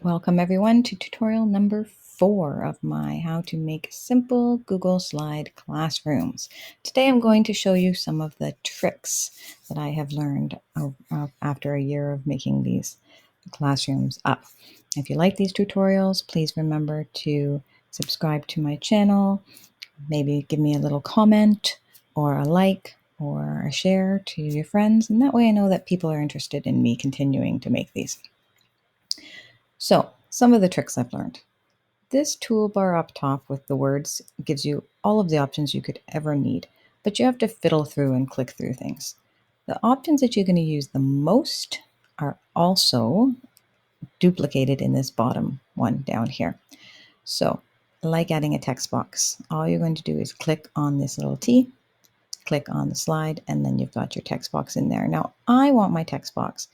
Welcome everyone to tutorial number 4 of my how to make simple Google Slide classrooms. Today I'm going to show you some of the tricks that I have learned after a year of making these classrooms up. If you like these tutorials, please remember to subscribe to my channel, maybe give me a little comment or a like or a share to your friends, and that way I know that people are interested in me continuing to make these. So, some of the tricks I've learned. This toolbar up top with the words gives you all of the options you could ever need, but you have to fiddle through and click through things. The options that you're going to use the most are also duplicated in this bottom one down here. So, like adding a text box, all you're going to do is click on this little T, click on the slide, and then you've got your text box in there. Now, I want my text box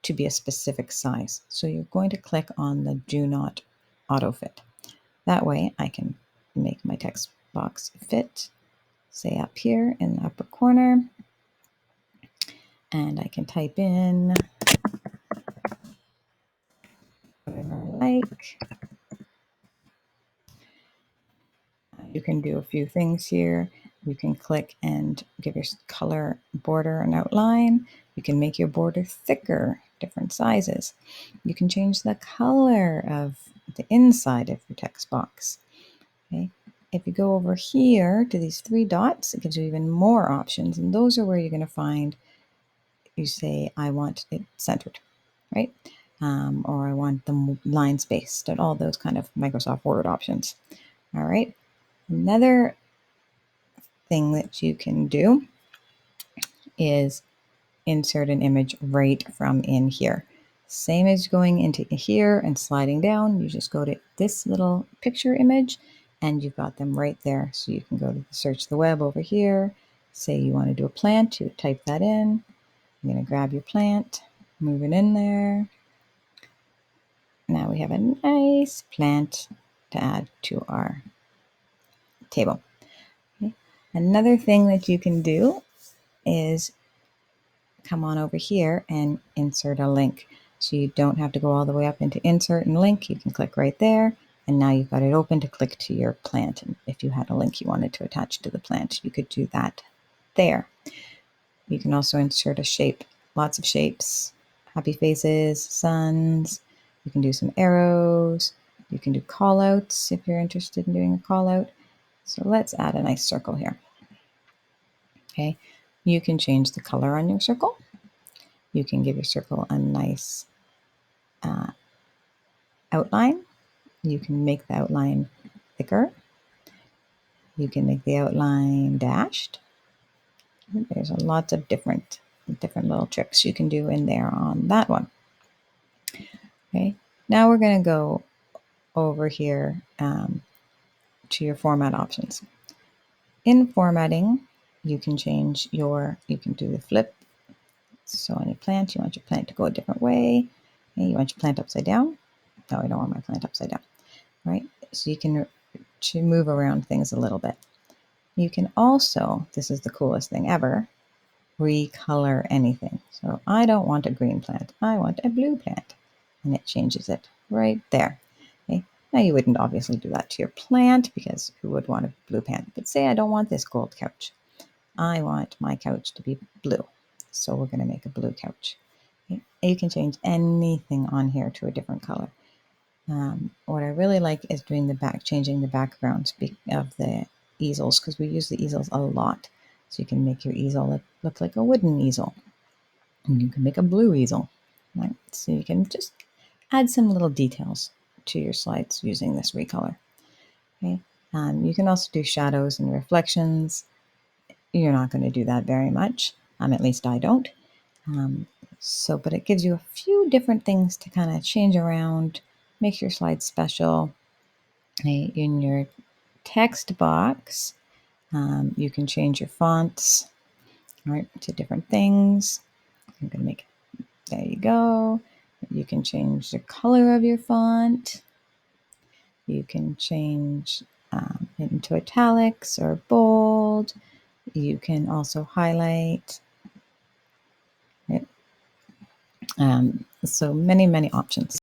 to be a specific size. So you're going to click on the do not autofit. That way I can make my text box fit, say up here in the upper corner, and I can type in whatever I like. You can do a few things here. You can click and give your color border an outline. You can make your border thicker, different sizes. You can change the color of the inside of your text box. Okay. If you go over here to these 3 dots, it gives you even more options. And those are where you're going to find, you say, I want it centered, right? Or I want the line spaced, and all those kind of Microsoft Word options. All right. Another thing that you can do is insert an image right from in here. Same as going into here and sliding down, you just go to this little picture image and you've got them right there. So you can go to search the web over here, say you want to do a plant, you type that in. You're going to grab your plant, move it in there. Now we have a nice plant to add to our table. Okay. Another thing that you can do is come on over here and insert a link. So you don't have to go all the way up into insert and link. You can click right there. And now you've got it open to click to your plant. And if you had a link you wanted to attach to the plant, you could do that there. You can also insert a shape, lots of shapes, happy faces, suns. You can do some arrows. You can do call outs if you're interested in doing a call out. So let's add a nice circle here. Okay, you can change the color on your circle. You can give your circle a nice outline. You can make the outline thicker. You can make the outline dashed. There's a lot of different little tricks you can do in there on that one. Okay, now we're going to go over here to your format options. In formatting, you can change you can do the flip. So on your plant, you want your plant to go a different way. Okay, you want your plant upside down. No, I don't want my plant upside down. Right? So you can move around things a little bit. You can also, this is the coolest thing ever, recolor anything. So I don't want a green plant. I want a blue plant. And it changes it right there. Okay. Now you wouldn't obviously do that to your plant because who would want a blue plant? But say I don't want this gold couch. I want my couch to be blue. So we're going to make a blue couch. Okay. You can change anything on here to a different color. What I really like is changing the background of the easels, because we use the easels a lot. So you can make your easel look like a wooden easel. And you can make a blue easel. Right? So you can just add some little details to your slides using this recolor. Okay. You can also do shadows and reflections. You're not going to do that very much. At least I don't. But it gives you a few different things to kind of change around, make your slides special. In your text box, you can change your fonts, right, to different things. I'm going to make it, there you go. You can change the color of your font. You can change it into italics or bold. You can also highlight. Right? So many options.